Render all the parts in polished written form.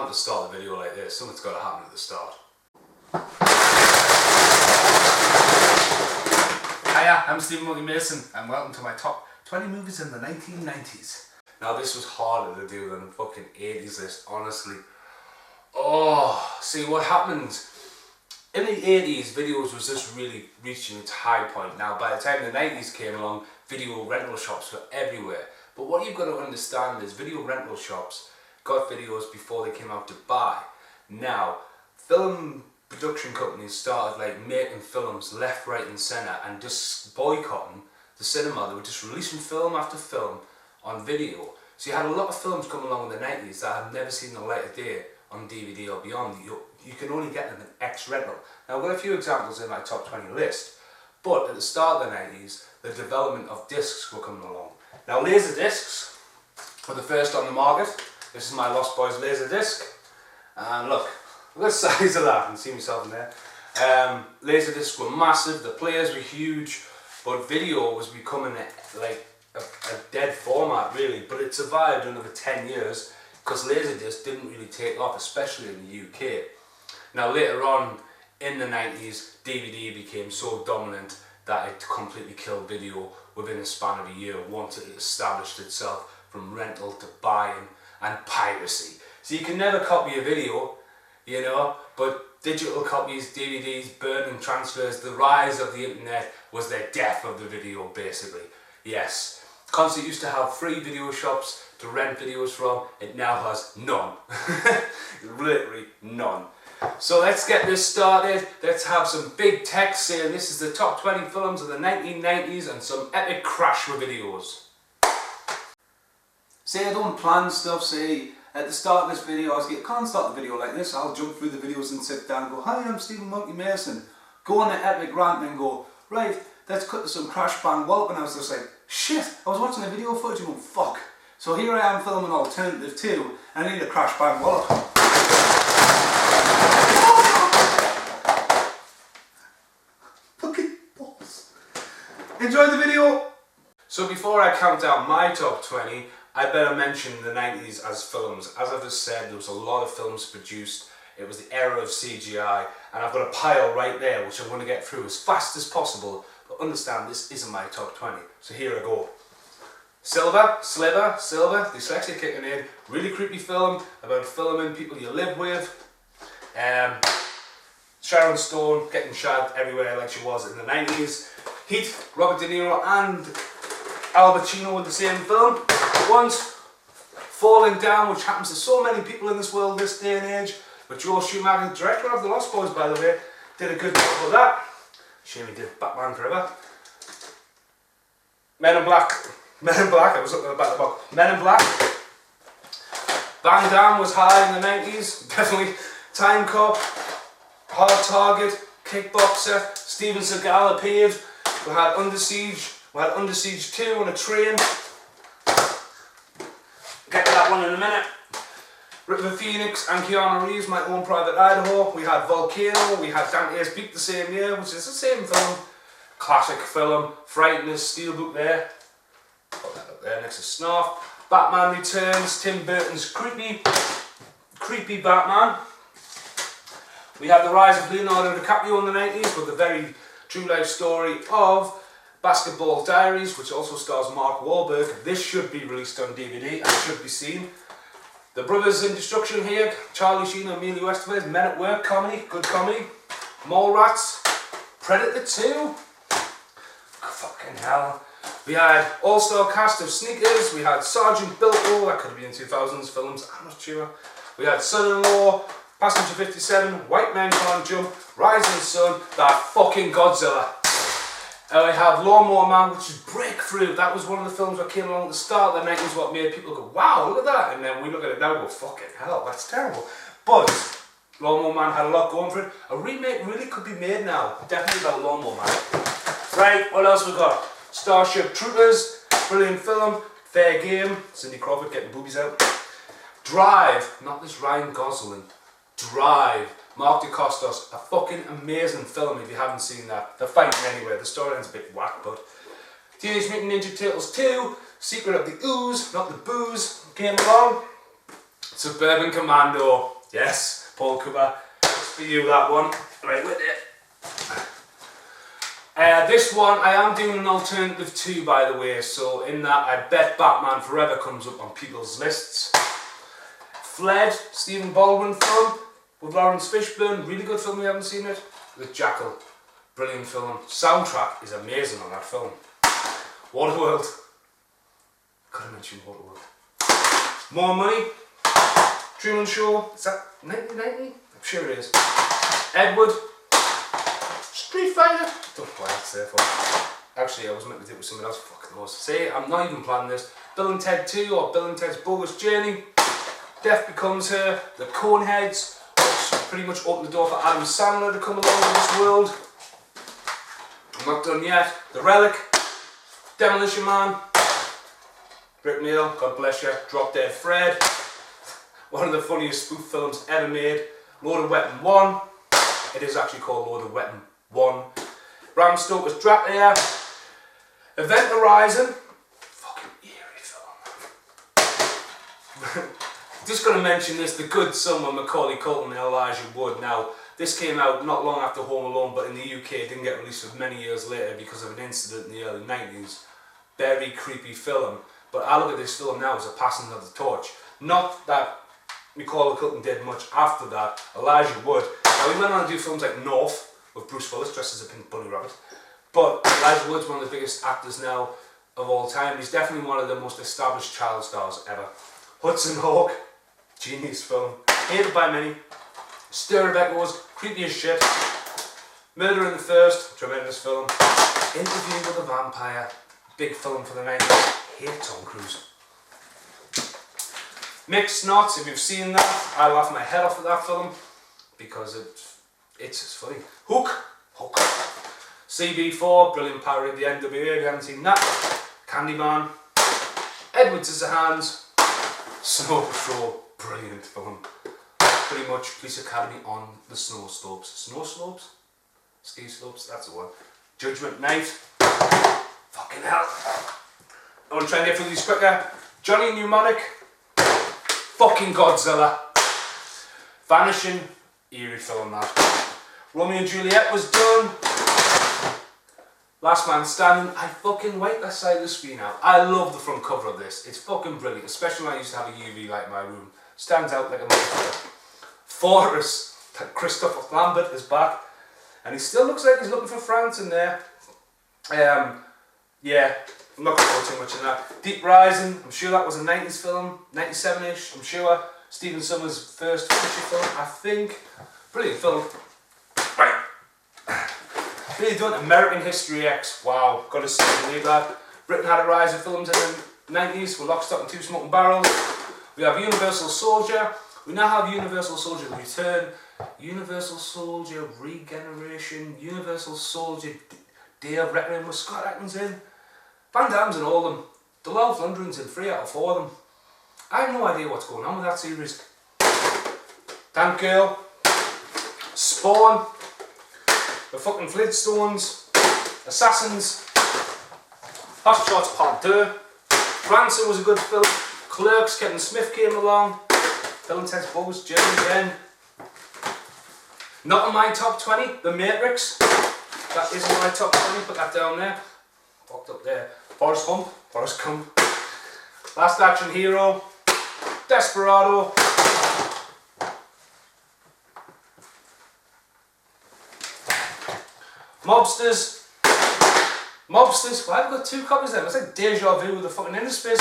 can't just start the video like this. Something's got to happen at the start. Hiya, I'm Stephen Monkey Mason and welcome to my top 20 movies in the 1990s. Now this was harder to do than the fucking 80s list, honestly. Oh, see what happened? In the 80s, videos was just really reaching its high point. Now by the time the 90s came along, video rental shops were everywhere. But what you've got to understand is video rental shops got videos before they came out to buy. Now, film production companies started like making films left, right and centre and just boycotting the cinema. They were just releasing film after film on video. So you had a lot of films come along in the 90s that have never seen the light of day on DVD or beyond. You can only get them in X-Rental. Now I've got a few examples in my top 20 list, but at the start of the 90s, the development of discs were coming along. Now laser discs were the first on the market. This is my Lost Boys laser disc, and look at the size of that. I can see myself in there. Laser discs were massive, the players were huge, but video was becoming like a dead format really, but it survived another 10 years because Laserdisc didn't really take off, especially in the UK. Now later on in the 90s, DVD became so dominant that it completely killed video within a span of a year once it established itself from rental to buying and piracy. So you can never copy a video, you know, but digital copies, DVDs, burning transfers, the rise of the internet was the death of the video basically. Yes, Concert used to have free video shops to rent videos from. It now has none. Literally none. So let's get this started. Let's have some big text saying this is the top 20 films of the 1990s and some epic crash with videos. Say I don't plan stuff, say at the start of this video I can't start the video like this, I'll jump through the videos and sit down and go, hi, I'm Stephen Monkey Mason. Go on an epic rant and go, right, let's cut to some Crash Bang Wallop, and I was just like, shit, I was watching the video footage and going, fuck. So here I am filming Alternative 2 and I need a Crash Bang Wallop. Fucking balls. Enjoy the video. So before I count down my top 20, I better mention the 90s as films. As I've just said, there was a lot of films produced. It was the era of CGI, and I've got a pile right there which I'm going to get through as fast as possible. But understand, this isn't my top 20. So here I go. Silver, dyslexia kicking in. Really creepy film about filming people you live with. Sharon Stone getting shagged everywhere like she was in the 90s. Heat, Robert De Niro and Al Pacino in the same film. Once, Falling Down, which happens to so many people in this world this day and age. But Joel Schumacher, the director of The Lost Boys by the way, did a good job with that. Shame he did Batman Forever. Men in Black, I was looking at the back of the box. Men in Black. Van Damme was high in the 90s, definitely. Time Cop, Hard Target, Kickboxer, Steven Seagal appeared. We had Under Siege 2 on a train. Get to that one in a minute. River Phoenix and Keanu Reeves, My Own Private Idaho. We had Volcano, we had Dante's Peak the same year, which is the same film. Classic film. Frighteners, Steelbook there. Put that up there next to Snarf. Batman Returns, Tim Burton's creepy Batman. We had the rise of Leonardo DiCaprio in the 90s with the very true life story of Basketball Diaries, which also stars Mark Wahlberg. This should be released on DVD and should be seen. The Brothers in Destruction here, Charlie Sheen and Emilio Estevez, Men at Work comedy, good comedy. Mallrats, Predator 2, fucking hell. We had all-star cast of Sneakers, we had Sergeant Bilko, that could have been 2000s films, I'm not sure. We had Son-in-Law, Passenger 57, White Men Can't Jump, Rising Sun, that fucking Godzilla. And we have Lawnmower Man, which is breakthrough. That was one of the films that came along at the start of the 90s, what made people go, wow, look at that. And then we look at it now and go, fucking hell, that's terrible. But Lawnmower Man had a lot going for it. A remake really could be made now, definitely about Lawnmower Man. Right, what else we got? Starship Troopers, brilliant film. Fair Game, Cindy Crawford getting boobies out. Drive, not this Ryan Gosling. Drive. Mark Dacascos, a fucking amazing film if you haven't seen that. They're fighting anyway, the storyline's a bit whack, but Teenage Mutant Ninja Turtles 2, Secret of the Ooze, not the Booze, came along. Suburban Commando, Yes, Paul Cooper. It's for you, that one. Right with it. This one I am doing an alternative to, by the way, so in that I bet Batman Forever comes up on people's lists. Fled, Stephen Baldwin film with Lawrence Fishburne, really good film, you haven't seen it. The Jackal, brilliant film. Soundtrack is amazing on that film. Waterworld, could have mentioned Waterworld. More Money, Truman Show, is that 1990? I'm sure it is. Edward, Street Fighter. Don't know why that's there for. Actually, I was meant to do it with someone else. Fucking knows. See, I'm not even planning this. Bill and Ted 2 or Bill and Ted's Bogus Journey. Death Becomes Her. The Coneheads, which pretty much opened the door for Adam Sandler to come along in this world. I'm not done yet. The Relic, Demolition Man, Brick Mail, God bless you. Drop Dead Fred. One of the funniest spoof films ever made. Loaded Weapon 1. It is actually called Loaded Weapon 1. Bram Stoker's Dracula. Event Horizon. Fucking eerie film. Just going to mention this, The Good Son with Macaulay Culkin and Elijah Wood. Now, this came out not long after Home Alone, but in the UK it didn't get released for many years later because of an incident in the early 90s. Very creepy film. But I look at this film now as a passing of the torch. Not that Macaulay Culkin did much after that. Elijah Wood. Now, he went on to do films like North with Bruce Willis dressed as a pink bunny rabbit. But Elijah Wood's one of the biggest actors now of all time. He's definitely one of the most established child stars ever. Hudson Hawk, genius film. Hated by many. Stir of Echoes, creepy as shit. Murder in the First, tremendous film. Interview with a Vampire, big film for the 90s. Hate Tom Cruise. Mixed Knots, if you've seen that, I laugh my head off at that film because it's just funny. Hook. CB4, brilliant parody of the NWA, if you haven't seen that. Candyman. Edward Scissorhands. Snow Patrol, brilliant film. Pretty much Police Academy on the snow slopes. Snow slopes? Ski slopes, that's the one. Judgment Night. Fucking hell. I want to try and get through these quicker. Johnny Mnemonic. Fucking Godzilla. Vanishing. Eerie film that. Romeo and Juliet was done. Last Man Standing. I fucking wait that side of the screen out. I love the front cover of this. It's fucking brilliant. Especially when I used to have a UV light in my room. Stands out like a motherfucker. Fortress. Christopher Lambert is back. And he still looks like he's looking for France in there. Yeah. I'm not going to go too much in that. Deep Rising. I'm sure that was a 90s film. 97-ish. I'm sure. Stephen Sommers' first feature film, I think. Brilliant film. Right. Really done. American History X. Wow. Got to see and believe that. Britain had a rise of films in the 90s with Lock, Stock and Two Smoking Barrels. We have Universal Soldier. We now have Universal Soldier Return. Universal Soldier Regeneration. Universal Soldier Day of Reckoning with Scott Adkins in. Van Damme's in all of them. Dolph Lundgren's in 3 out of 4 of them. I have no idea what's going on with that series. Tank Girl. Spawn. The fucking Flintstones. Assassins. Hot Shots Part 2. Ransom was a good film. Clerks, Kevin Smith came along. Bill and Ted's Bogus Journey again. Not in my top 20, The Matrix. That isn't my top 20, put that down there. Fucked up there. Forrest Gump. Last Action Hero. Desperado. Mobsters. Why have I got 2 copies of them? It's like Deja Vu with the fucking Interspace.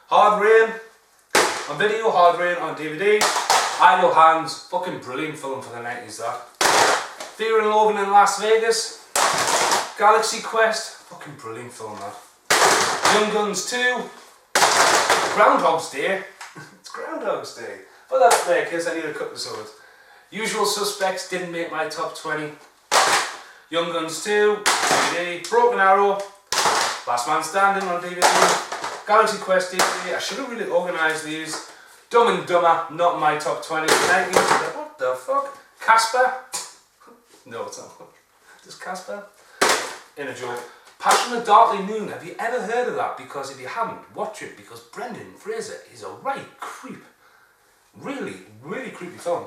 Hard Rain. On video, Hard Rain on DVD. Idle Hands. Fucking brilliant film for the 90s that. Fear and Loathing in Las Vegas. Galaxy Quest. Fucking brilliant film that. Young Guns 2. Groundhog's Day. It's Groundhog's Day. But that's there in case I need a couple of swords. Usual Suspects didn't make my top 20. Young Guns 2, DVD. Broken Arrow. Last Man Standing on DVD. Galaxy Quest DVD. I should have really organised these. Dumb and Dumber, not in my top 20. 90s. What the fuck? Casper. No, it's not. Just Casper. In a joke. Passion of Darkly Noon. Have you ever heard of that? Because if you haven't, watch it. Because Brendan Fraser is a right creep. Really, really creepy film.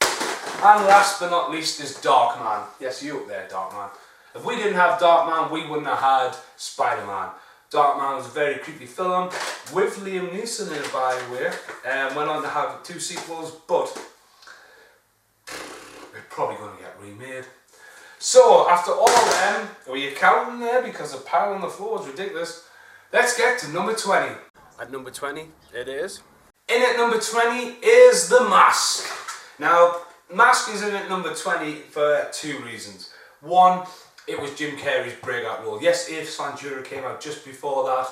And last but not least is Darkman. Yes, you up there, Darkman. If we didn't have Darkman, we wouldn't have had Spider-Man. Darkman was a very creepy film with Liam Neeson in it, by the way. Went on to have 2 sequels, but they're probably going to get remade. So, after all of them, are you counting there? Because the pile on the floor is ridiculous. Let's get to number 20. At number 20, it is. In at number 20 is The Mask. Now, Mask is in at number 20 for 2 reasons. One, it was Jim Carrey's breakout role. Yes, Ace Ventura came out just before that.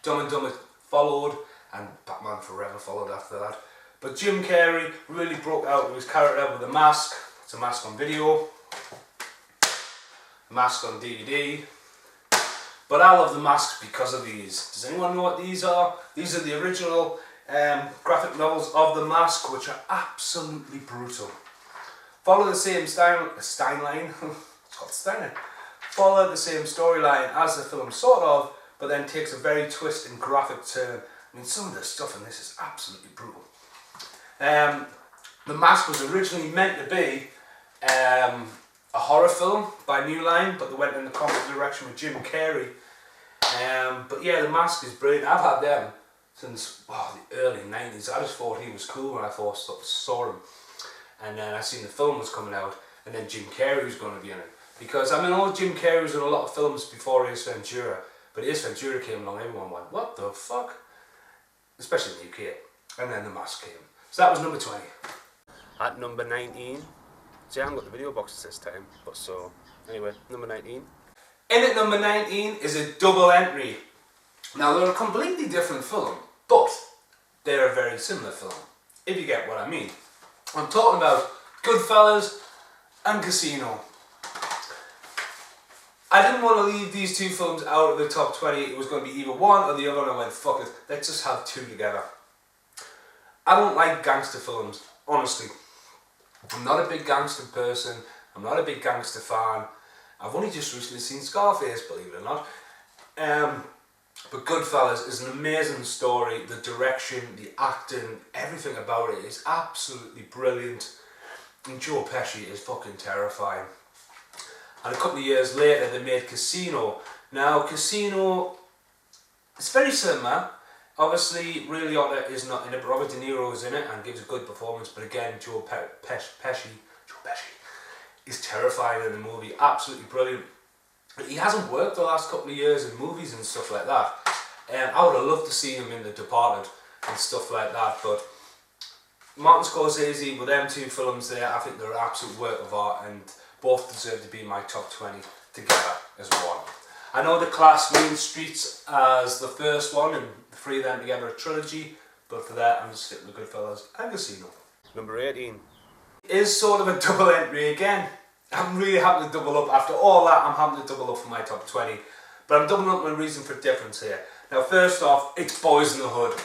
Dumb and Dumber followed, and Batman Forever followed after that. But Jim Carrey really broke out with his character with The Mask. It's a Mask on video, a Mask on DVD. But I love The Mask because of these. Does anyone know what these are? These are the original graphic novels of The Mask, which are absolutely brutal. Follow the same Steinline. It's called Steiner. Follow the same storyline as the film, sort of, but then takes a very twist and graphic turn. I mean, some of the stuff in this is absolutely brutal. The Mask was originally meant to be a horror film by New Line, but they went in the comic direction with Jim Carrey. But yeah, The Mask is brilliant. I've had them since the early 90s. I just thought he was cool when I first saw him. And then I seen the film was coming out, and then Jim Carrey was going to be in it. Because, I mean, all Jim Carrey was in a lot of films before Ace Ventura, but Ace Ventura came along, everyone went, what the fuck? Especially in the UK. And then The Mask came. So that was number 20. At number 19, see, I haven't got the video boxes this time, but so, anyway, number 19. In at number 19 is a double entry. Now, they're a completely different film, but they're a very similar film, if you get what I mean. I'm talking about Goodfellas and Casino. I didn't want to leave these 2 films out of the top 20. It was going to be either one or the other, and I went, fuck it, let's just have 2 together. I don't like gangster films, honestly. I'm not a big gangster person. I'm not a big gangster fan. I've only just recently seen Scarface, believe it or not. But Goodfellas is an amazing story. The direction, the acting, everything about it is absolutely brilliant. And Joe Pesci is fucking terrifying. And a couple of years later they made Casino. Now Casino, it's very similar. Obviously Ray Liotta is not in it, but Robert De Niro is in it and gives a good performance. But again, Joe Pesci is terrifying in the movie. Absolutely brilliant. He hasn't worked the last couple of years in movies and stuff like that. I would have loved to see him in The Departed and stuff like that, but Martin Scorsese, with them 2 films there, I think they're an absolute work of art, and both deserve to be in my top 20 together as one. I know the class Mean Streets as the first one, and the 3 of them together a trilogy, but for that I'm just sticking with Goodfellas and Casino. Number 18 is sort of a double entry again. I'm really happy to double up. After all that, I'm happy to double up for my top 20. But I'm doubling up my reason for difference here. Now, first off, it's Boys in the Hood.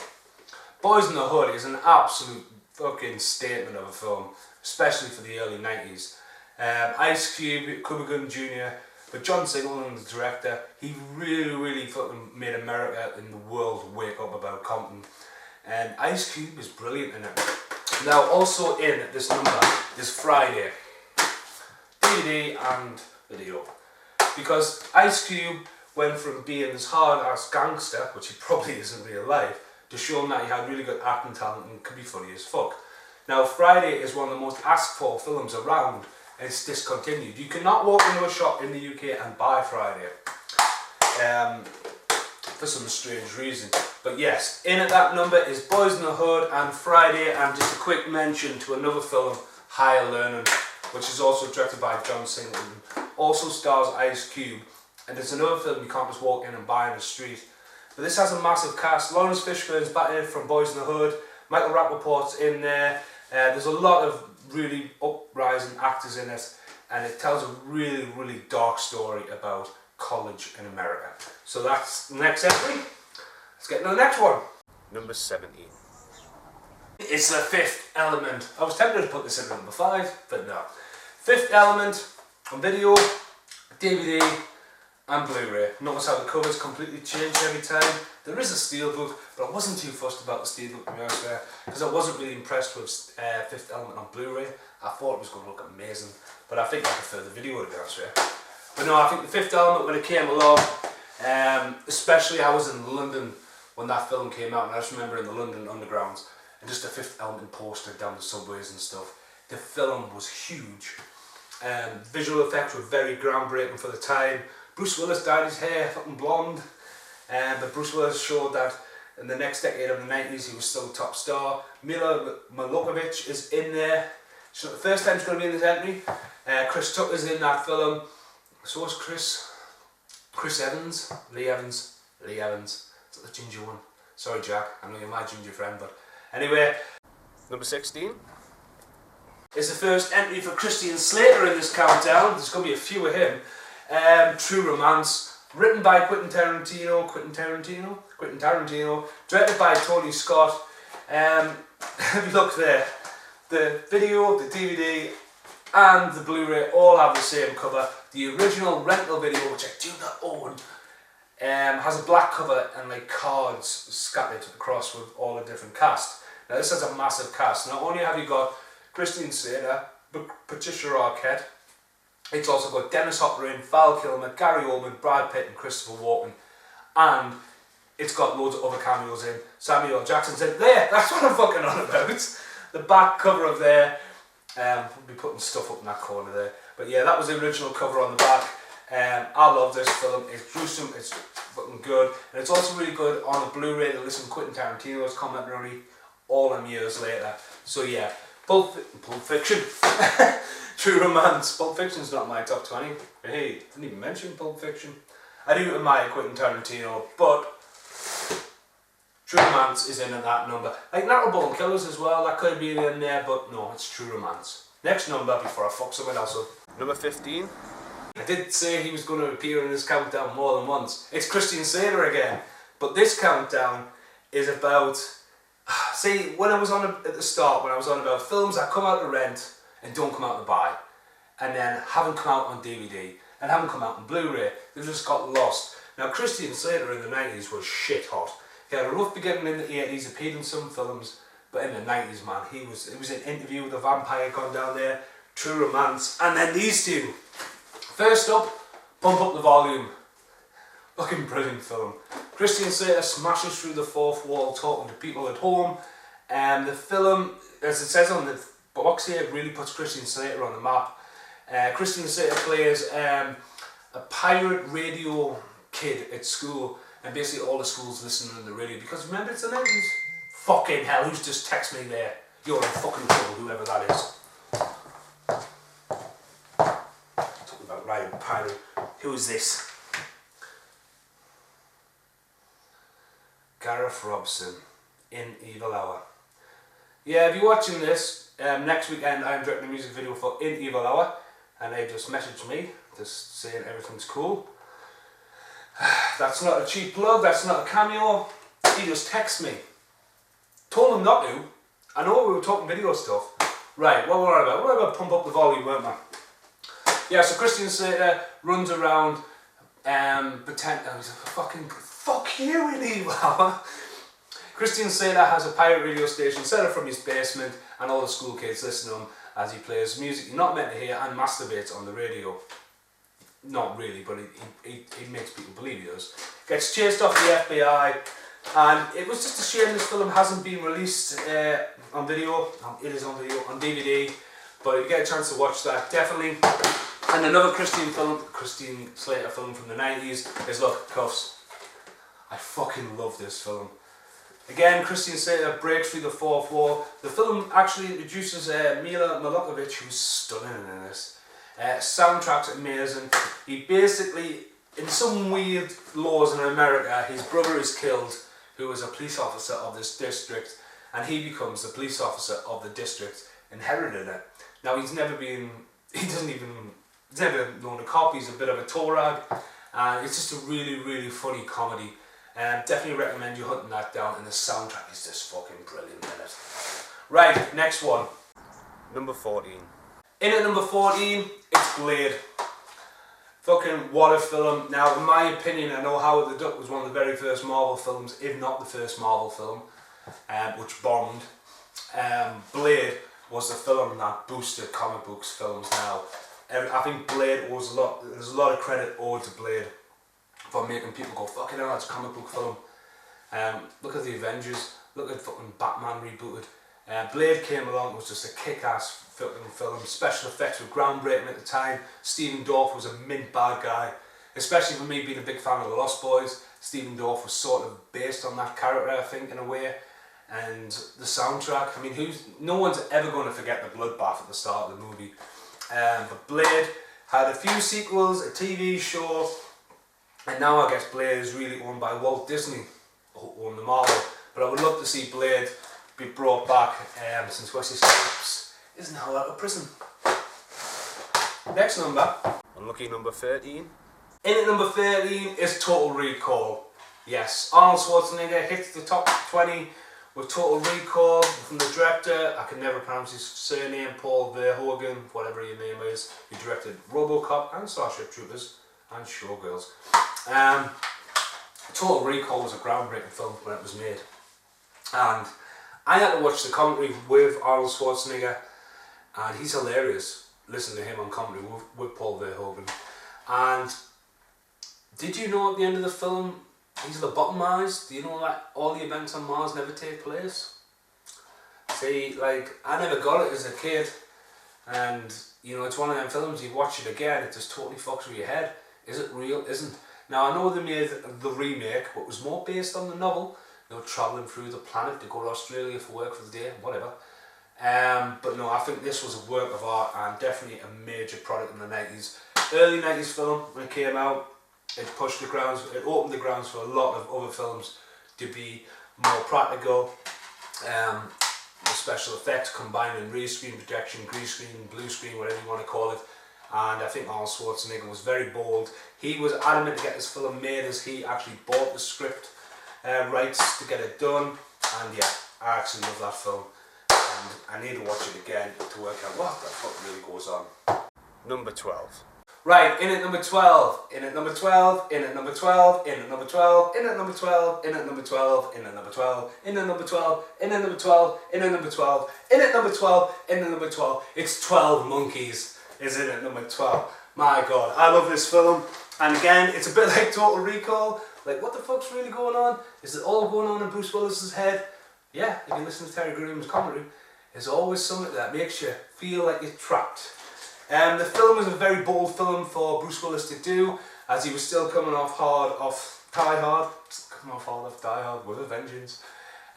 Boys in the Hood is an absolute fucking statement of a film, especially for the early 90s. Ice Cube, Cuba Gooding Jr., but John Singleton, the director, he really fucking made America and the world wake up about Compton. And Ice Cube is brilliant in it. Now, also in this number is Friday. DVD and video, because Ice Cube went from being this hard-ass gangster, which he probably is in real life, to showing that he had really good acting talent and could be funny as fuck. Now, Friday is one of the most asked for films around, and it's discontinued. You cannot walk into a shop in the UK and buy Friday, for some strange reason. But yes, in at that number is Boys in the Hood and Friday, and just a quick mention to another film, Higher Learning, which is also directed by John Singleton, also stars Ice Cube, and it's another film you can't just walk in and buy in the street. But this has a massive cast. Lawrence Fishburne's back in it from Boys in the Hood, Michael Rappaport's in there, there's a lot of really uprising actors in it, and it tells a really dark story about college in America. So that's the next entry. Let's get to the next one. Number 17. It's The Fifth Element. I was tempted to put this in number 5, but no. Fifth Element on video, DVD, and Blu-ray. Notice how the covers completely change every time. There is a steelbook, but I wasn't too fussed about the steelbook, to be honest with you, because I wasn't really impressed with Fifth Element on Blu-ray. I thought it was going to look amazing, but I think I prefer the video, to be honest with you. But no, I think the Fifth Element, when it came along, especially I was in London when that film came out, and I just remember in the London Underground, and just the Fifth Element poster down the subways and stuff. The film was huge. Visual effects were very groundbreaking for the time. Bruce Willis dyed his hair fucking blonde, but Bruce Willis showed that in the next decade of the 90s he was still a top star. Mila Jovovich is in there. So the first time she's going to be in this entry. Chris Tucker's in that film. So is Chris Evans. Lee Evans. Is that the ginger one? Sorry Jack, I know you're my ginger friend, but anyway. Number 16 is the first entry for Christian Slater in this countdown. There's going to be a few of him. True Romance, written by Quentin Tarantino, directed by Tony Scott. If you look there, the video, the DVD and the Blu-ray all have the same cover. The original rental video, which I do not own, has a black cover and like cards scattered across with all the different cast. Now this has a massive cast. Not only have you got Christian Slater, Patricia Arquette, it's also got Dennis Hopper in, Val Kilmer, Gary Oldman, Brad Pitt and Christopher Walken. And it's got loads of other cameos in. Samuel L. Jackson's in there, that's what I'm fucking on about. The back cover of there, we'll be putting stuff up in that corner there. But yeah, that was the original cover on the back. I love this film, it's gruesome, it's fucking good. And it's also really good on a Blu-ray to listen to Quentin Tarantino's commentary all them years later. So yeah, Pulp Fiction. True Romance. Pulp Fiction's not my top 20. Hey, didn't even mention Pulp Fiction. I do admire Quentin Tarantino, but True Romance is in at that number. Like Natural Born Killers as well, that could be in there, but no, it's True Romance. Next number before I fuck someone else up. Number 15. I did say he was going to appear in this countdown more than once. It's Christian Slater again. But this countdown is about... See, when I was on at the start, when I was on about films that come out to rent and don't come out to buy, and then haven't come out on DVD, and haven't come out on Blu-ray, they've just got lost. Now Christian Slater in the 90s was shit hot. He had a rough beginning in the 80s, appeared in some films, but in the 90s, man, he was in Interview with a Vampire gone down there, True Romance, and then these two. First up, Pump Up the Volume. Fucking brilliant film. Christian Slater smashes through the fourth wall talking to people at home, and the film, as it says on the box here, really puts Christian Slater on the map. Christian Slater plays a pirate radio kid at school, and basically all the schools listening on the radio, because remember it's the 90s. Fucking hell, who's just text me there? You're in fucking trouble, whoever that is. Talking about riding pirate. Who is this? Gareth Robson in Evil Hour. Yeah, if you're watching this, next weekend I'm directing a music video for In Evil Hour, and they just messaged me, just saying everything's cool. That's not a cheap plug, that's not a cameo, he just texted me. Told him not to. I know we were talking video stuff. Right, what were we about? We were about Pump Up the Volume, weren't we? Yeah, so Christian Slater runs around, pretend, oh, he's a fucking, fuck you In Evil Hour. Christian Slater has a pirate radio station set up from his basement, and all the school kids listen to him as he plays music you're not meant to hear and masturbates on the radio. Not really, but he makes people believe he does. Gets chased off the FBI, and it was just a shame this film hasn't been released on video. It is on video, on DVD, but if you get a chance to watch that, definitely. And another Christian Slater film from the 90s is Look, Cuffs. I fucking love this film. Again, Christian Slater breaks through the fourth wall. The film actually introduces Mila Jovovich, who's stunning in this. Soundtrack's amazing. He basically, in some weird laws in America, his brother is killed, who is a police officer of this district, and he becomes the police officer of the district, inherited it. Now he's never known a cop, he's a bit of a tow rag, and it's just a really, really funny comedy. Definitely recommend you hunting that down, and the soundtrack is just fucking brilliant in it. Right, next one. Number 14. In at number 14, it's Blade. Fucking what a film. Now, in my opinion, I know Howard the Duck was one of the very first Marvel films, if not the first Marvel film, which bombed. Blade was the film that boosted comic books films now. I think Blade was there's a lot of credit owed to Blade for making people go, fucking hell, it's a comic book film. Look at the Avengers, look at fucking Batman rebooted. Blade came along, was just a kick-ass fucking film. Special effects were groundbreaking at the time. Stephen Dorff was a mint bad guy. Especially for me being a big fan of the Lost Boys, Stephen Dorff was sort of based on that character, I think, in a way. And the soundtrack, I mean, no one's ever going to forget the bloodbath at the start of the movie. But Blade had a few sequels, a TV show, and now I guess Blade is really owned by Walt Disney, who own the Marvel. But I would love to see Blade be brought back since Wesley Snipes is now out of prison. Next number, unlucky number 13. In at number 13 is Total Recall. Yes, Arnold Schwarzenegger hits the top 20 with Total Recall from the director, I can never pronounce his surname, Paul Verhoeven, whatever your name is, who directed RoboCop and Starship Troopers and Showgirls. Total Recall was a groundbreaking film when it was made. And I had to watch the commentary with Arnold Schwarzenegger, and he's hilarious. Listen to him on commentary with Paul Verhoeven. And did you know at the end of the film, he's lobotomized? Do you know that all the events on Mars never take place? See, like, I never got it as a kid, and you know, it's one of them films, you watch it again, it just totally fucks with your head. Is it real? Isn't? Now, I know they made the remake, but it was more based on the novel. You know, travelling through the planet to go to Australia for work for the day, whatever. But no, I think this was a work of art and definitely a major product in the 90s. Early 90s film, when it came out, it pushed the grounds, it opened the grounds for a lot of other films to be more practical. The special effects combining raised screen projection, green screen, blue screen, whatever you want to call it. And I think Arnold Schwarzenegger was very bold. He was adamant to get this film made as he actually bought the script rights to get it done. And yeah, I actually love that film. And I need to watch it again to work out what the fuck really goes on. Number 12. Right, in at number 12, in at number 12, in at number 12, in at number 12, in at number 12, in at number 12, in at number 12, in at number 12, in at number 12, in at number 12, in at number 12, in at number 12. It's 12 Monkeys is in at number 12. My God, I love this film. And again, it's a bit like Total Recall. Like, what the fuck's really going on? Is it all going on in Bruce Willis's head? Yeah, if you listen to Terry Gilliam's commentary, there's always something that makes you feel like you're trapped. The film was a very bold film for Bruce Willis to do, as he was still coming off Die Hard with a vengeance.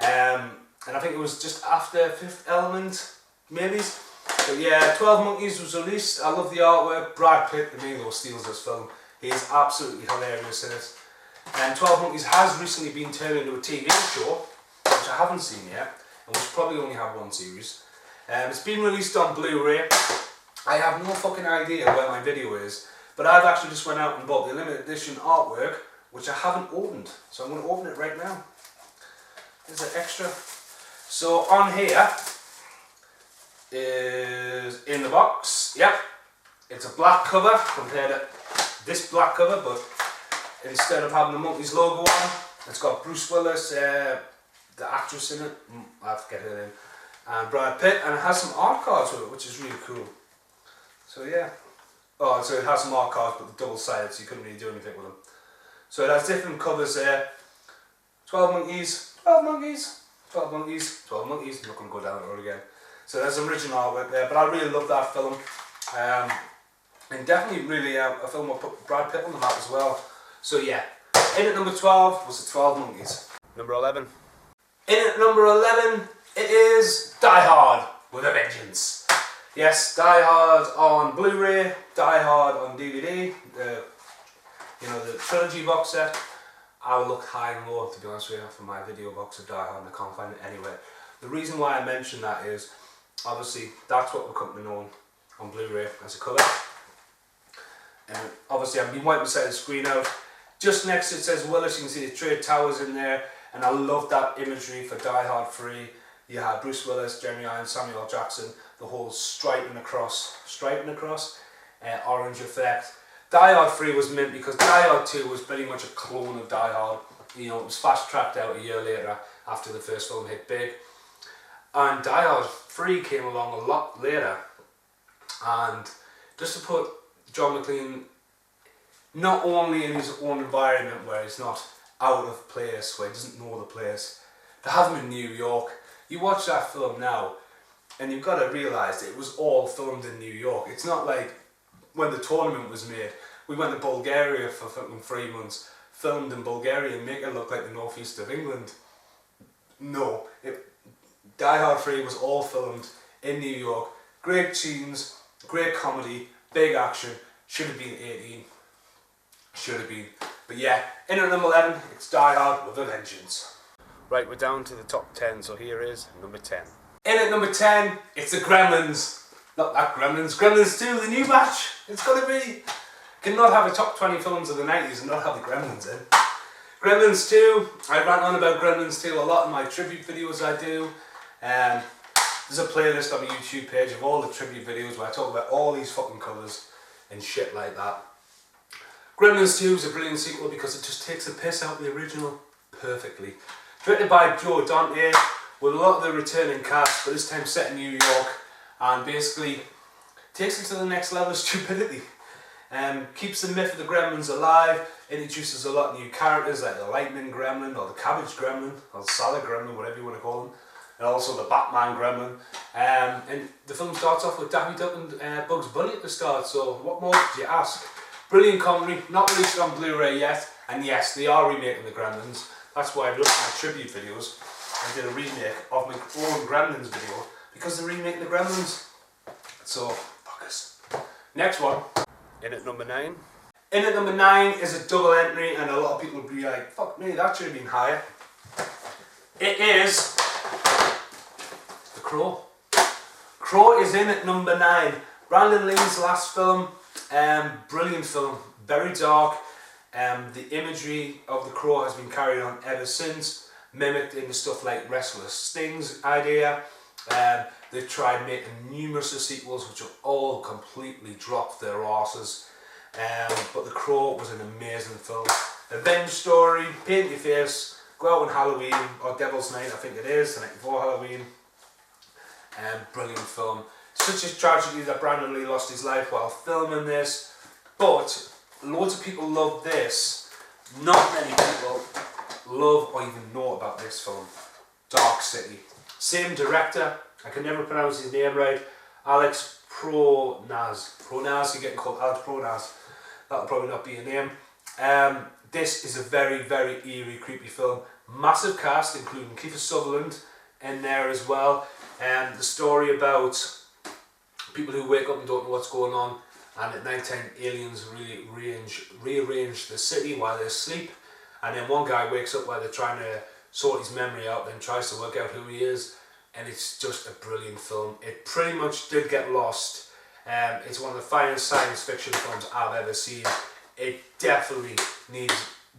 And I think it was just after Fifth Element, maybe. But yeah, 12 Monkeys was released. I love the artwork. Brad Pitt, the main steals this film. He is absolutely hilarious in it. And 12 Monkeys has recently been turned into a TV show, which I haven't seen yet, and which probably only have one series. It's been released on Blu-ray. I have no fucking idea where my video is, but I've actually just went out and bought the limited edition artwork, which I haven't opened. So I'm going to open it right now. There's an extra. So on here is in the box. Yep, it's a black cover compared to this black cover, but instead of having the Monkeys logo on, it's got Bruce Willis, the actress in it, I forget her name, and Brad Pitt, and it has some art cards with it, which is really cool. So yeah. Oh, so it has some art cards, but the double-sided, so you couldn't really do anything with them. So it has different covers there. 12 Monkeys, 12 Monkeys, 12 Monkeys, 12 Monkeys. I'm not going to go down the road again. So there's some original artwork there, but I really love that film. And definitely really a film that put Brad Pitt on the map as well. So yeah, in at number 12 was the 12 Monkeys. Number 11. In at number 11, it is Die Hard with a Vengeance. Yes, Die Hard on Blu-ray, Die Hard on DVD, the trilogy box set. I looked high and low, to be honest with you, for my video box of Die Hard, and I can't find it anywhere. The reason why I mention that is, obviously, that's what we're coming to know on Blu-ray as a colour. And obviously, I've been wiping the side of the screen out. Just next to it says Willis, you can see the trade towers in there, and I love that imagery for Die Hard 3. You had Bruce Willis, Jeremy Irons, Samuel L. Jackson, the whole striping across, orange effect. Die Hard 3 was mint because Die Hard 2 was pretty much a clone of Die Hard. You know, it was fast tracked out a year later after the first film hit big. And Die Hard 3 came along a lot later. And just to put John McClane not only in his own environment where he's not out of place, where he doesn't know the place, to have him in New York. You watch that film now and you've got to realise it was all filmed in New York. It's not like when the tournament was made, we went to Bulgaria for fucking 3 months, filmed in Bulgaria and make it look like the northeast of England. No, Die Hard 3 was all filmed in New York. Great scenes, great comedy, big action. Should have been 18. Should have been. But yeah, in at number 11, it's Die Hard with a Vengeance. Right, we're down to the top 10, so here is number 10. In at number 10, it's the Gremlins. Not that Gremlins, Gremlins 2, the new batch. It's gotta be. Cannot have a top 20 films of the 90s and not have the Gremlins in. Gremlins 2, I rant on about Gremlins 2 a lot in my tribute videos I do. There's a playlist on my YouTube page of all the tribute videos where I talk about all these fucking colours and shit like that. Gremlins 2 is a brilliant sequel because it just takes the piss out of the original perfectly. Directed by Joe Dante with a lot of the returning cast, but this time set in New York, and basically takes it to the next level of stupidity. Keeps the myth of the Gremlins alive, introduces a lot of new characters like the Lightning Gremlin or the Cabbage Gremlin or the Salad Gremlin, whatever you want to call them, and also the Batman Gremlin. And the film starts off with Daffy Duck and Bugs Bunny at the start, so what more could you ask? Brilliant comedy, not released on Blu-ray yet, and yes, they are remaking the Gremlins. That's why I've looked at my tribute videos and did a remake of my own Gremlins video, because they're remaking the Gremlins. So, fuckers. Next one. In at number 9. In at number 9 is a double entry, and a lot of people will be like, fuck me, that should have been higher. It is The Crow. Crow is in at number 9. Brandon Lee's last film. Brilliant film, very dark. The imagery of the Crow has been carried on ever since, mimicked into stuff like Restless Sting's idea. They've tried making numerous sequels which have all completely dropped their asses. But The Crow was an amazing film. Revenge story, paint your face, go out on Halloween, or Devil's Night I think it is, the night before Halloween. Brilliant film. Such a tragedy that Brandon Lee lost his life while filming this, but loads of people love this. Not many people love or even know about this film. Dark City. Same director, I can never pronounce his name right, Alex Proyas. Proyas, you're getting called Alex Proyas. That'll probably not be a name. This is a very, very eerie, creepy film. Massive cast, including Kiefer Sutherland in there as well. The story about people who wake up and don't know what's going on, and at night time aliens rearrange the city while they sleep, and then one guy wakes up while they're trying to sort his memory out, then tries to work out who he is, and it's just a brilliant film. It pretty much did get lost. It's one of the finest science fiction films I've ever seen. It definitely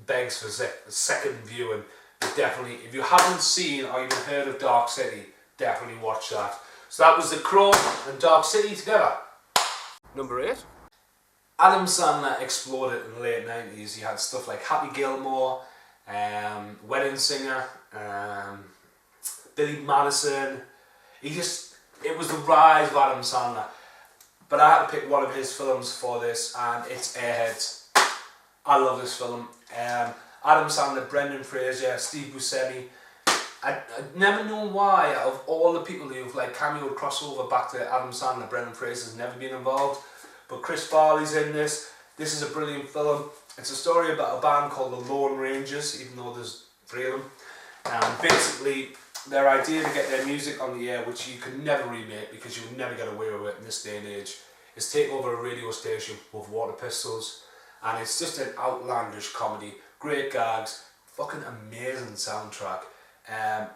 begs for second viewing. But definitely, if you haven't seen or even heard of Dark City, definitely watch that. So that was The Crow and Dark City together. Number 8. Adam Sandler exploded in the late 90s. He had stuff like Happy Gilmore, Wedding Singer, Billy Madison. It was the rise of Adam Sandler. But I had to pick one of his films for this, and it's Airheads. I love this film. Adam Sandler, Brendan Fraser, Steve Buscemi. I never know why, out of all the people who've like cameoed crossover back to Adam Sandler, Brendan Fraser's never been involved. But Chris Farley's in this. This is a brilliant film. It's a story about a band called the Lone Rangers, even though there's 3 of them. And basically, their idea to get their music on the air, which you could never remake because you would never get away with it in this day and age, is take over a radio station with water pistols. And it's just an outlandish comedy. Great gags, fucking amazing soundtrack.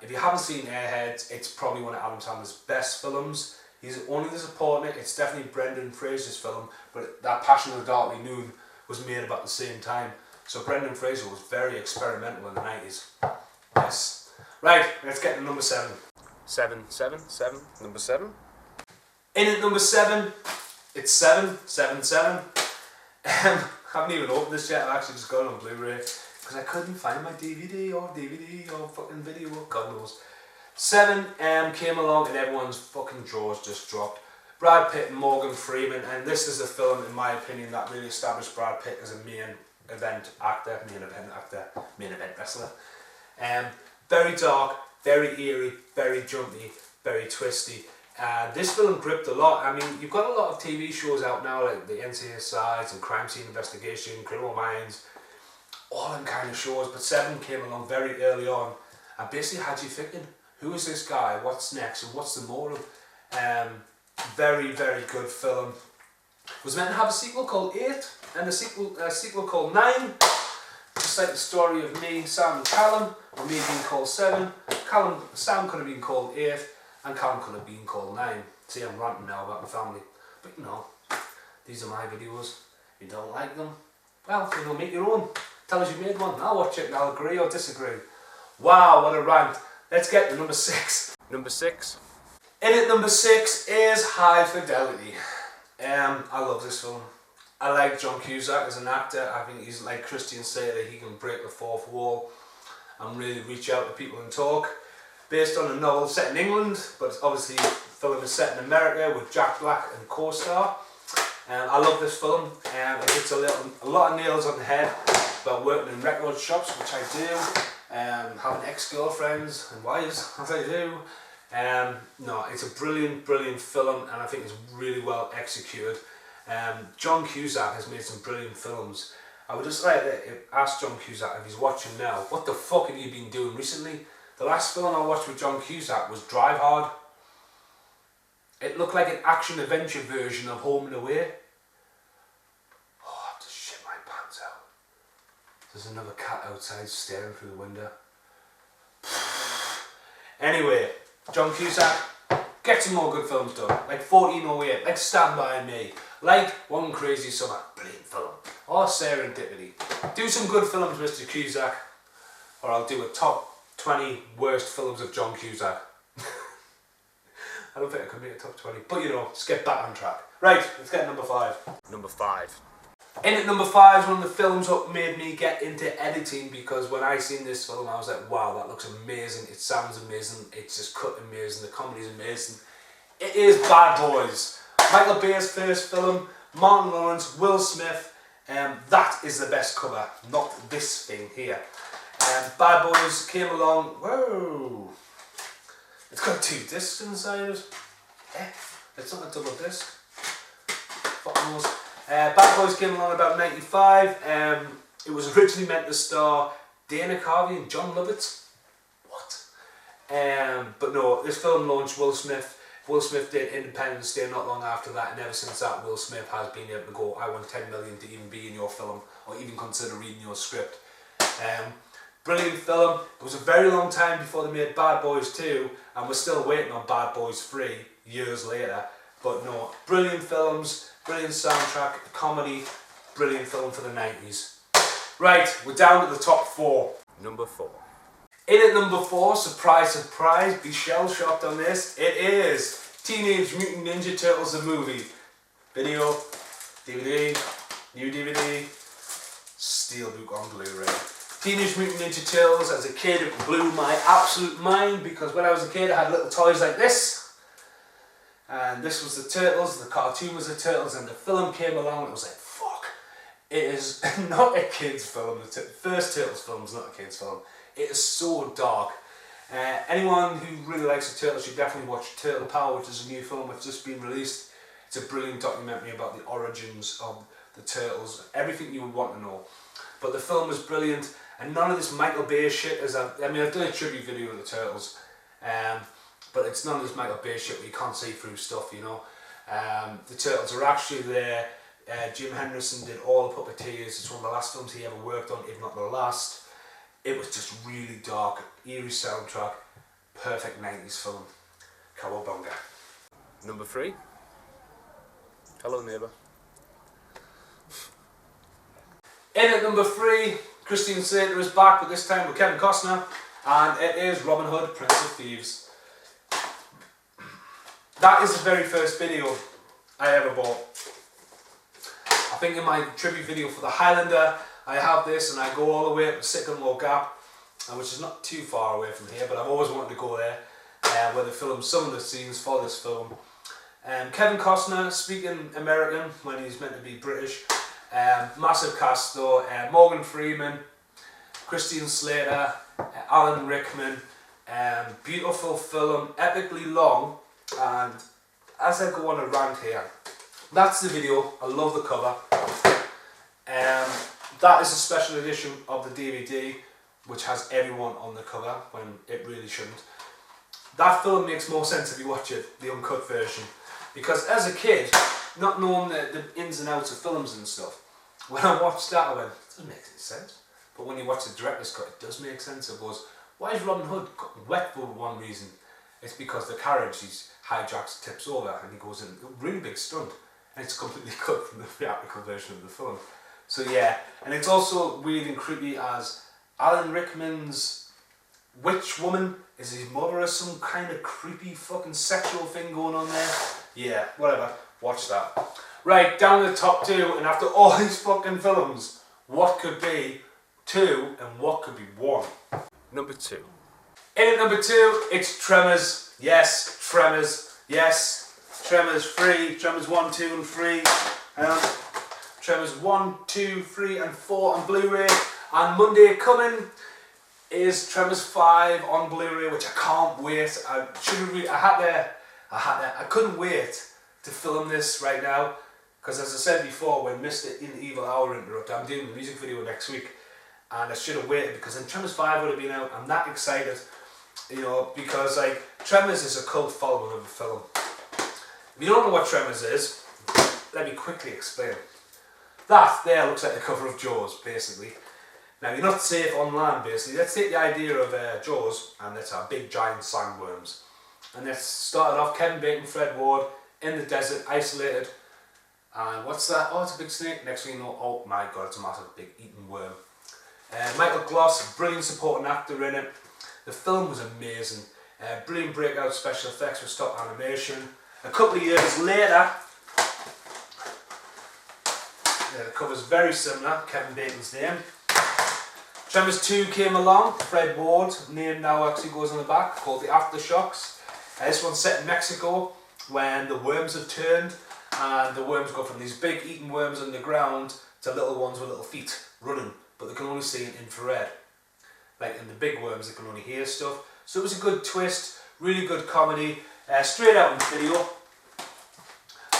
If you haven't seen Airheads, it's probably one of Adam Sandler's best films. He's only the supporting it. It's definitely Brendan Fraser's film, but that Passion of the Darkly Noon was made about the same time. So Brendan Fraser was very experimental in the 90s. Yes. Right, let's get to number 7. 7. Number 7. In at number 7, it's 7. Haven't even opened this yet. I've actually just got it on Blu-ray because I couldn't find my DVD or fucking video, God knows. 7 came along and everyone's fucking drawers just dropped. Brad Pitt and Morgan Freeman, and this is a film, in my opinion, that really established Brad Pitt as a main event wrestler. Very dark, very eerie, very jumpy, very twisty. This film gripped a lot. I mean, you've got a lot of TV shows out now, like the NCIS and Crime Scene Investigation, Criminal Minds, all them kind of shows, but 7 came along very early on and basically had you thinking, who is this guy, what's next, and what's the moral? Very, very good film. Was meant to have a sequel called 8 and a sequel called 9. Just like the story of me, Sam and Callum, or me being called 7. Sam could have been called 8 and Callum could have been called 9. See, I'm ranting now about my family. But you know, these are my videos. If you don't like them, well, you know, make your own. Tell us you made one. I'll watch it and I'll agree or disagree. Wow, what a rant. Let's get to number 6. Number 6. In at number 6 is High Fidelity. I love this film. I like John Cusack as an actor. I think he's like Christian Slater. He can break the fourth wall and really reach out to people and talk. Based on a novel set in England, but obviously the film is set in America with Jack Black and co-star. I love this film. It hits a lot of nails on the head about working in record shops, which I do. Having ex-girlfriends and wives, as I do. No, it's a brilliant, brilliant film, and I think it's really well executed. John Cusack has made some brilliant films. I would just like to ask John Cusack, if he's watching now, what the fuck have you been doing recently? The last film I watched with John Cusack was Drive Hard. It looked like an action-adventure version of Home and Away. Oh, I have to shit my pants out. There's another cat outside staring through the window. Anyway, John Cusack, get some more good films done. Like 1408, like Stand By Me, like One Crazy Summer, brilliant film. Or Serendipity. Do some good films, Mr. Cusack, or I'll do a top 20 worst films of John Cusack. I don't think I can make a top 20, but you know, just get back on track. Right, let's get number 5. Number 5. In at number 5 is one of the films that made me get into editing, because when I seen this film I was like, wow, that looks amazing, it sounds amazing, it's just cut amazing, the comedy's amazing. It is Bad Boys. Michael Bay's first film, Martin Lawrence, Will Smith, that is the best cover, not this thing here. Bad Boys came along, whoa, it's got 2 discs inside it. It's not a double disc. Fuck knows. Bad Boys came along about 95. It was originally meant to star Dana Carvey and John Lovitz. What? But no, this film launched Will Smith. Will Smith did Independence Day not long after that, and ever since that, Will Smith has been able to go, I want 10 million to even be in your film, or even consider reading your script. Brilliant film. It was a very long time before they made Bad Boys 2, and we're still waiting on Bad Boys 3 years later. But no, brilliant films, brilliant soundtrack, comedy, brilliant film for the 90s. Right, we're down to the top 4. Number 4. In at number 4, surprise, surprise, be shell-shocked on this, it is Teenage Mutant Ninja Turtles the movie. Video, DVD, new DVD, Steelbook on Blu-ray. Teenage Mutant Ninja Turtles, as a kid, it blew my absolute mind, because when I was a kid I had little toys like this. And this was the Turtles, the cartoon was the Turtles, and the film came along and it was like, fuck. It is not a kid's film. The first Turtles film is not a kid's film. It is so dark. Anyone who really likes the Turtles should definitely watch Turtle Power, which is a new film that's just been released. It's a brilliant documentary about the origins of the Turtles, everything you would want to know. But the film was brilliant, and none of this Michael Bay shit is, I've done a tribute video of the Turtles, but it's none of this Michael Bay shit where you can't see through stuff, you know. The Turtles are actually there. Jim Henderson did all the puppeteers. It's one of the last films he ever worked on, if not the last. It was just really dark, eerie soundtrack, perfect 90s film. Cowabunga. Number 3. Hello neighbour. In at number 3, Christian Slater is back, but this time with Kevin Costner, and it is Robin Hood, Prince of Thieves. That is the very first video I ever bought. I think in my tribute video for the Highlander, I have this and I go all the way up to Sycamore Gap, which is not too far away from here, but I've always wanted to go there, where they filmed some of the scenes for this film. Kevin Costner speaking American when he's meant to be British. Massive cast though. Morgan Freeman, Christian Slater, Alan Rickman. Beautiful film, epically long, and as I go on a rant here, that's the video. I love the cover. That is a special edition of the DVD, which has everyone on the cover when it really shouldn't. That film makes more sense if you watch it, the uncut version, because as a kid, not knowing the ins and outs of films and stuff, when I watched that I went, it doesn't make any sense. But when you watch the director's cut, it does make sense. It goes, why is Robin Hood wet for one reason? It's because the carriage he's hijacks tips over and he goes in a really big stunt, and it's completely cut from the theatrical version of the film. So yeah, and it's also weird and creepy as Alan Rickman's witch woman is his mother or some kind of creepy fucking sexual thing going on there. Yeah, whatever, watch that. Right, down to the top two, and after all these fucking films, what could be two and what could be one? Number two. In at number two, it's Tremors. Yes, Tremors. Yes, Tremors 3, Tremors 1, 2 and 3. Tremors 1, 2, 3 and 4 on Blu-ray. And Monday coming is Tremors 5 on Blu-ray, which I can't wait. I couldn't wait to film this right now, because as I said before, when Mr. In Evil Hour interrupted, I'm doing a music video next week, and I should have waited because then Tremors 5 would have been out. I'm that excited, you know, because like Tremors is a cult following of a film. If you don't know what Tremors is, let me quickly explain. That there looks like the cover of Jaws, basically. Now you're not safe on land, basically. Let's take the idea of Jaws, and it's our big giant sandworms. And let's start off Kevin Bacon, Fred Ward, in the desert, isolated. And what's that? Oh, it's a big snake. Next thing you know, oh my god, it's a massive big eating worm. Michael Gloss, brilliant supporting actor in it. The film was amazing. Brilliant breakout special effects with stop animation. A couple of years later, the cover's very similar, Kevin Bacon's name. Tremors 2 came along, Fred Ward, name now actually goes on the back, called The Aftershocks. This one's set in Mexico when the worms have turned, and the worms go from these big eating worms on the ground to little ones with little feet running, but they can only see in infrared. Like in the big worms, they can only hear stuff. So it was a good twist, really good comedy, straight out in video.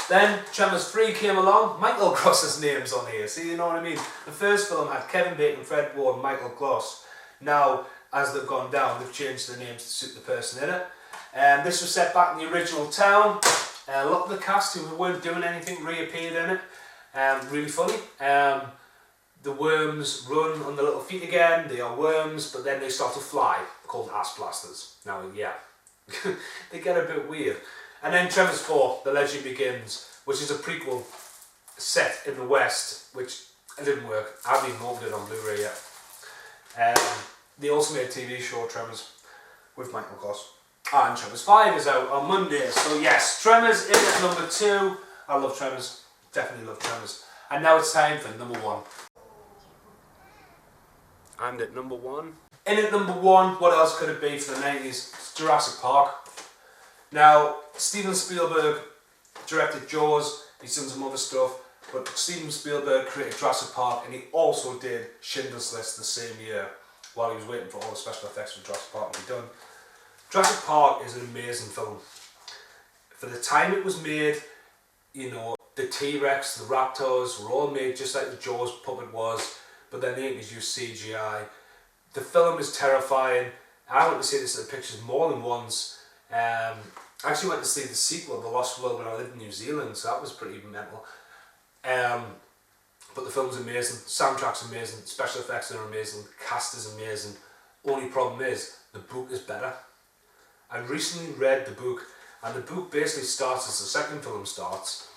Then Tremors 3 came along, Michael Gloss's name's on here, see, you know what I mean? The first film had Kevin Bacon, Fred Ward and Michael Gloss. Now, as they've gone down, they've changed the names to suit the person in it. This was set back in the original town. A lot of the cast who weren't doing anything reappeared in it. Really funny. The worms run on the little feet again, they are worms, but then they start to fly, called ass blasters. Now, yeah, they get a bit weird. And then Tremors 4, The Legend Begins, which is a prequel set in the West, which didn't work. I haven't even opened it on Blu-ray yet. They also made a TV show, Tremors, with Michael Gloss. And Tremors 5 is out on Monday. So yes, Tremors in at number 2. I love Tremors. Definitely love Tremors. And now it's time for number 1. And at number 1. In at number 1, what else could it be for the 90s? It's Jurassic Park. Now, Steven Spielberg directed Jaws, he's done some other stuff, but Steven Spielberg created Jurassic Park, and he also did Schindler's List the same year while he was waiting for all the special effects for Jurassic Park to be done. Jurassic Park is an amazing film. For the time it was made, you know, the T-Rex, the Raptors were all made just like the Jaws puppet was, but then they used CGI. The film is terrifying. I went to see this at the pictures more than once. I actually went to see the sequel, The Lost World, when I lived in New Zealand, so that was pretty mental. But the film's amazing, soundtrack's amazing, special effects are amazing, cast is amazing. Only problem is, the book is better. I recently read the book, and the book basically starts as the second film starts,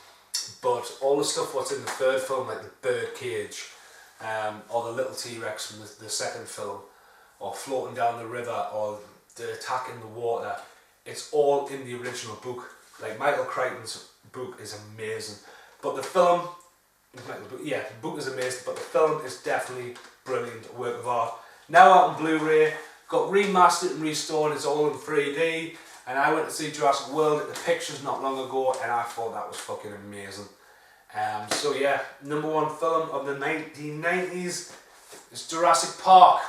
but all the stuff what's in the third film, like the bird cage, or the little T-Rex from the second film, or floating down the river, or the attack in the water, it's all in the original book. Like Michael Crichton's book is amazing, but the film Yeah, the book is amazing, but the film is definitely brilliant, a work of art. Now out on Blu-ray, got remastered and restored, it's all in 3D, and I went to see Jurassic World at the Pictures not long ago, and I thought that was fucking amazing. So yeah, #1 film of the 1990s is Jurassic Park.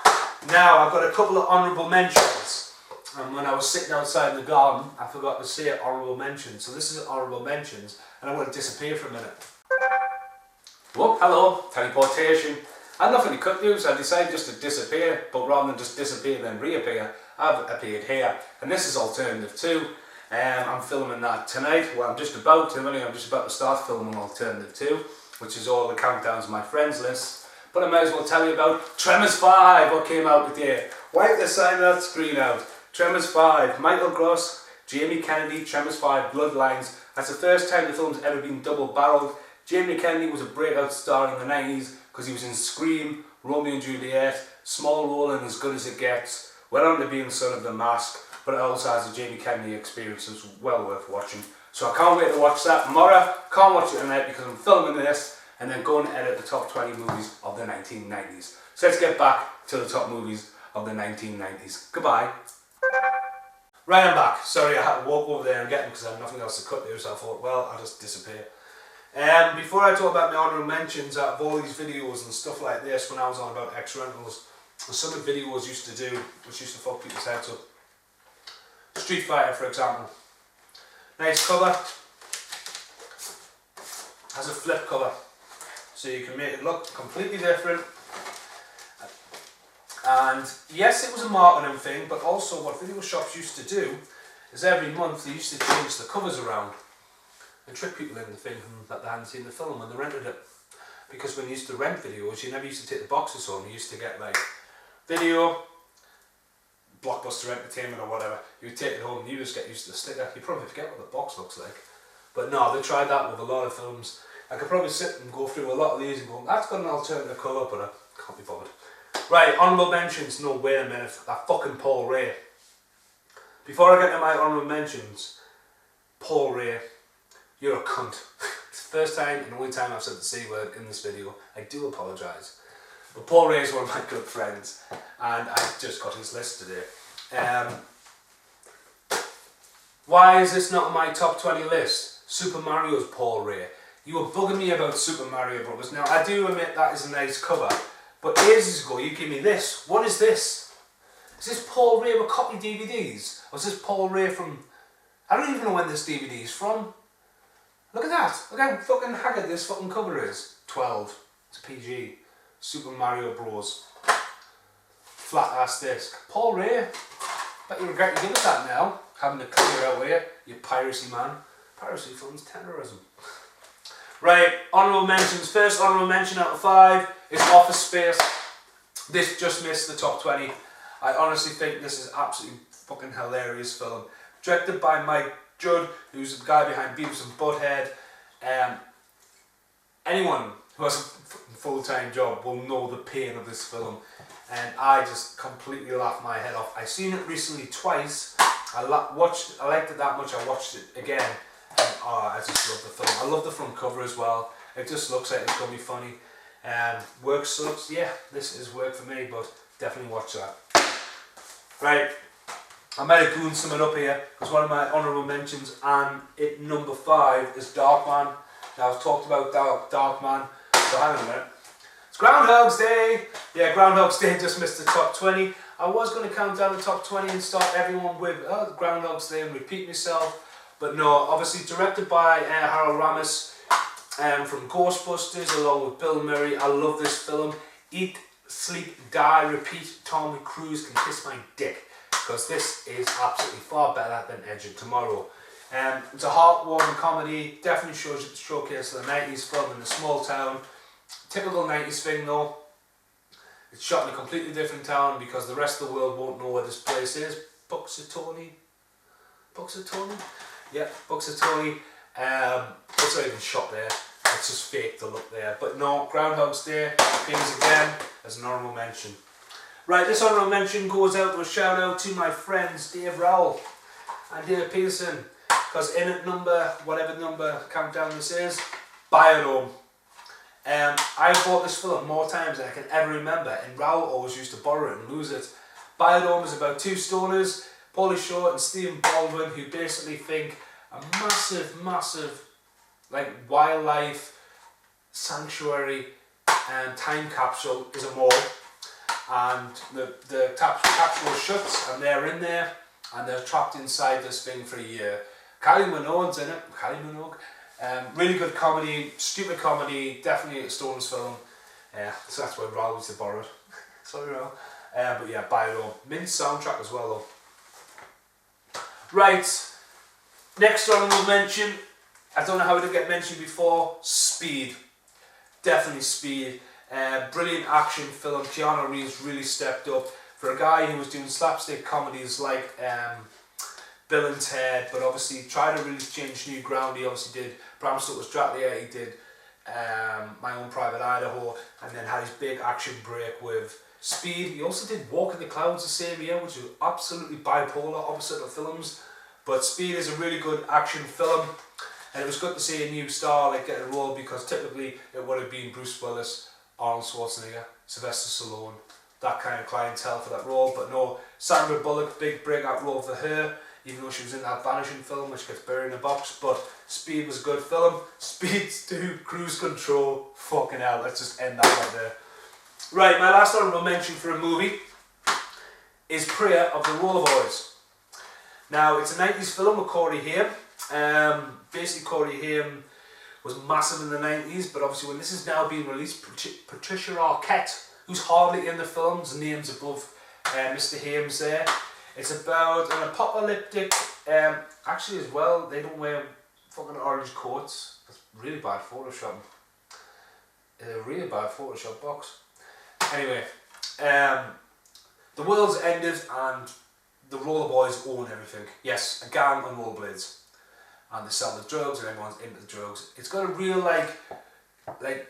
Now, I've got a couple of honourable mentions. And when I was sitting outside in the garden, I forgot to say honourable mentions. So this is honourable mentions, and I'm going to disappear for a minute. Whoop, hello, teleportation. I had nothing to cut to, so I decided just to disappear, but rather than just disappear then reappear, I've appeared here. And this is Alternative 2. I'm filming that tonight. Well, I'm just about to start filming Alternative 2, which is all the countdowns of my friends list. But I might as well tell you about Tremors 5, what came out today. Wipe the side of that screen out. Tremors 5, Michael Gross, Jamie Kennedy, Tremors 5, Bloodlines. That's the first time the film's ever been double-barreled. Jamie Kennedy was a breakout star in the 90s because he was in Scream, Romeo and Juliet, Small Role and As Good As It Gets, went on to be in Son of the Mask, but it also has a Jamie Kennedy experience that's well worth watching. So I can't wait to watch that tomorrow. Can't watch it tonight because I'm filming this and then go and edit the top 20 movies of the 1990s. So let's get back to the top movies of the 1990s. Goodbye. Right, I'm back. Sorry, I had to walk over there and get them because I had nothing else to cut there, so I thought, well, I'll just disappear. Before I talk about my honourable mentions out of all these videos and stuff like this, when I was on about X Rentals, some of the videos used to do, which used to fuck people's heads up. Street Fighter, for example. Nice cover. Has a flip cover, so you can make it look completely different. And yes, it was a marketing thing, but also what video shops used to do is every month they used to change the covers around and trick people into thinking that they hadn't seen the film when they rented it. Because when you used to rent videos, you never used to take the boxes home. You used to get like video, Blockbuster Entertainment or whatever. You would take it home and you just get used to the sticker. You probably forget what the box looks like. But no, they tried that with a lot of films. I could probably sit and go through a lot of these and go, that's got an alternative colour, but I can't be bothered. Right, honourable mentions. No, wait a minute. That fucking Paul Ray. Before I get to my honourable mentions, Paul Ray, you're a cunt. It's the first time and only time I've said the C word in this video. I do apologise. But Paul Ray is one of my good friends, and I just got his list today. Why is this not on my top 20 list? Super Mario's Paul Ray. You were bugging me about Super Mario Brothers. Now, I do admit that is a nice cover, but ages ago you gave me this. What is this? Is this Paul Ray with copy DVDs? Or is this Paul Ray from... I don't even know when this DVD is from. Look at that. Look how fucking haggard this fucking cover is. 12. It's a PG. Super Mario Bros. Flat ass disc. Paul Ray. Bet you regret you giving us that now. Having to clear out here. You piracy man. Piracy funds terrorism. Right, honourable mentions. First honourable mention out of 5 is Office Space. This just missed the top 20. I honestly think this is absolutely fucking hilarious film. Directed by Mike Judd, who's the guy behind Beavis and Butthead. Anyone who has a full-time job will know the pain of this film, and I just completely laughed my head off. I've seen it recently twice. I liked it that much. I watched it again, and I just love the film. I love the front cover as well. It just looks like it's gonna be funny. Work sucks. Yeah, this is work for me, but definitely watch that. Right. I might have gooned something up here because one of my honourable mentions and it number 5 is Darkman. Now I've talked about Darkman, so hang on a minute. It's Groundhog's Day! Yeah, Groundhog's Day just missed the top 20. I was going to count down the top 20 and start everyone with Groundhog's Day and repeat myself, but no, obviously directed by Harold Ramis from Ghostbusters along with Bill Murray. I love this film. Eat, Sleep, Die, Repeat, Tom Cruise can kiss my dick. Because this is absolutely far better than Edge of Tomorrow. It's a heartwarming comedy, definitely shows the showcase of the 90s film in a small town. Typical 90s thing though. It's shot in a completely different town because the rest of the world won't know where this place is. Buxatawny? Buxatawny? Yeah, Buxatawny. It's not even shot there. It's just fake to look there. But no, Groundhog's Day appears again as an honourable mention. Right, this honourable mention goes out to a shout out to my friends Dave Rowell and Dave Pearson, because in at whatever number countdown this is, Biodome. I bought this film more times than I can ever remember, and Raoul always used to borrow it and lose it. Biodome is about two stoners, Pauly Shore and Stephen Baldwin, who basically think a massive like wildlife sanctuary and time capsule is a mall, and the capsule shuts and they're in there and they're trapped inside this thing for a year. Kylie Minogue's in it. Kylie Minogue. Really good comedy, stupid comedy, definitely a Stones film. So that's where Raoul used to borrow it. Sorry, Raoul. But yeah, Biodome. Mint soundtrack as well though. Right, next honourable mention. I don't know how it didn't get mentioned before. Speed. Definitely Speed. Brilliant action film. Keanu Reeves really stepped up. For a guy who was doing slapstick comedies like Bill and Ted, but obviously tried to really change new ground. He obviously did Bram Stoker's Dracula, he did My Own Private Idaho, and then had his big action break with Speed. He also did Walk in the Clouds the same year, which is absolutely bipolar, opposite of films. But Speed is a really good action film, and it was good to see a new star like get a role, because typically it would have been Bruce Willis, Arnold Schwarzenegger, Sylvester Stallone, that kind of clientele for that role. But no, Sandra Bullock, big breakout role for her, even though she was in that Vanishing film which gets buried in a box. But Speed was a good film. Speed 2, Cruise Control, fucking hell, let's just end that right there. Right, my last honourable mention for a movie is Prayer of the Roller Boys. Now, it's a 90s film with Corey Haim. Basically, Corey Haim was massive in the 90s, but obviously when this is now being released, Patricia Arquette, who's hardly in the film's name's above Mr. Haim's there. It's about an apocalyptic, actually as well, they don't wear fucking orange coats. That's really bad Photoshop. A really bad Photoshop box. Anyway, the world's ended and the roller boys own everything. Yes, a gang on rollerblades. And they sell the drugs and everyone's into the drugs. It's got a real like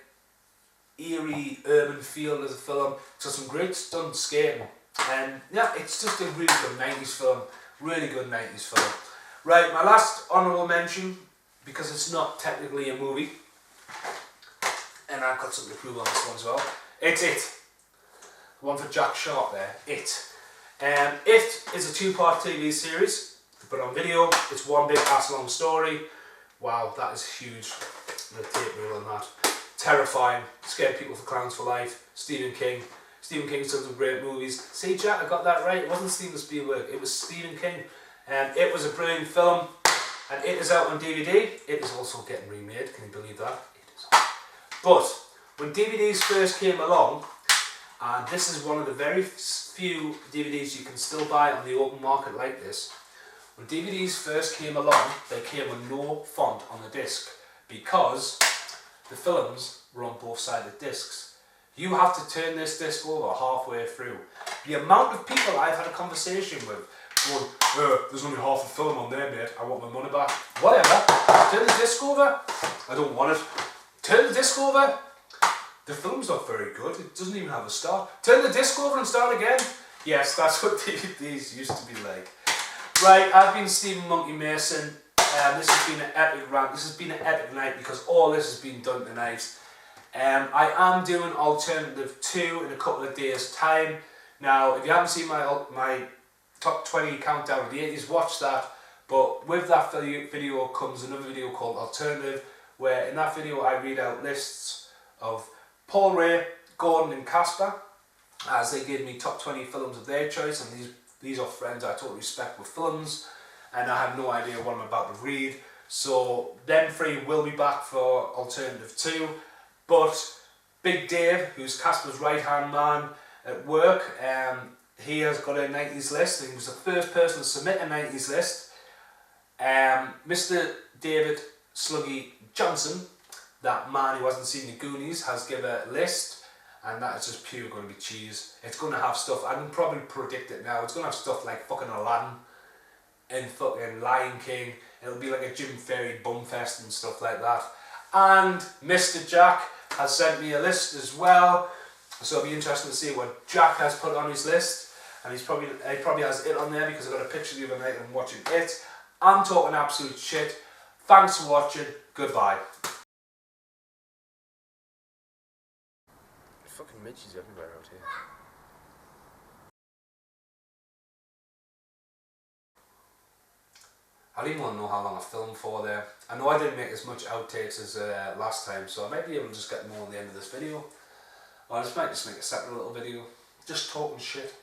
eerie urban feel as a film. It's got some great stunt skating. And yeah, it's just a really good 90s film. Really good 90s film. Right, my last honourable mention, because it's not technically a movie, and I've got something to prove on this one as well. It's It. One for Jack Sharp there. It. It is a 2-part TV series, but on video, it's one big ass-long story. Wow, that is huge. The tape reel on that. Terrifying. Scared people for clowns for life. Stephen King. Stephen King's done some great movies. See, Jack, I got that right. It wasn't Steven Spielberg, it was Stephen King. It was a brilliant film, and it is out on DVD. It is also getting remade. Can you believe that? It is. But when DVDs first came along, and this is one of the very few DVDs you can still buy on the open market like this. When DVDs first came along, they came with no font on the disc, because the films were on both sided discs. You have to turn this disc over halfway through. The amount of people I've had a conversation with going, there's only half a film on there, mate, I want my money back. Whatever, turn the disc over. I don't want it. Turn the disc over. The film's not very good, it doesn't even have a start. Turn the disc over and start again. Yes, that's what DVDs used to be like. Right, I've been Stephen Monkey Mason. This has been an epic rant. This has been an epic night, because all this has been done tonight. I am doing Alternative 2 in a couple of days' time. Now, if you haven't seen my top 20 countdown of the 80s, watch that. But with that video comes another video called Alternative, where in that video I read out lists of Paul Ray, Gordon and Casper, as they give me top 20 films of their choice, and these are friends I totally respect with films, and I have no idea what I'm about to read. So them three will be back for Alternative 2. But Big Dave, who's Casper's right-hand man at work, he has got a 90s list. He was the first person to submit a 90s list. Mr. David Sluggy Johnson, that man who hasn't seen the Goonies, has given a list, and that is just pure going to be cheese. It's going to have stuff, I can probably predict it now, it's going to have stuff like fucking Aladdin and fucking Lion King. It'll be like a Jim Ferry bumfest and stuff like that. And Mr. Jack has sent me a list as well, so it'll be interesting to see what Jack has put on his list. And he probably has It on there, because I got a picture the other night of him watching It. I'm talking absolute shit. Thanks for watching. Goodbye. midges everywhere out here. I don't even want to know how long I filmed for there. I know I didn't make as much outtakes as last time, so I might be able to just get more on the end of this video. Or I might just make a separate little video, just talking shit.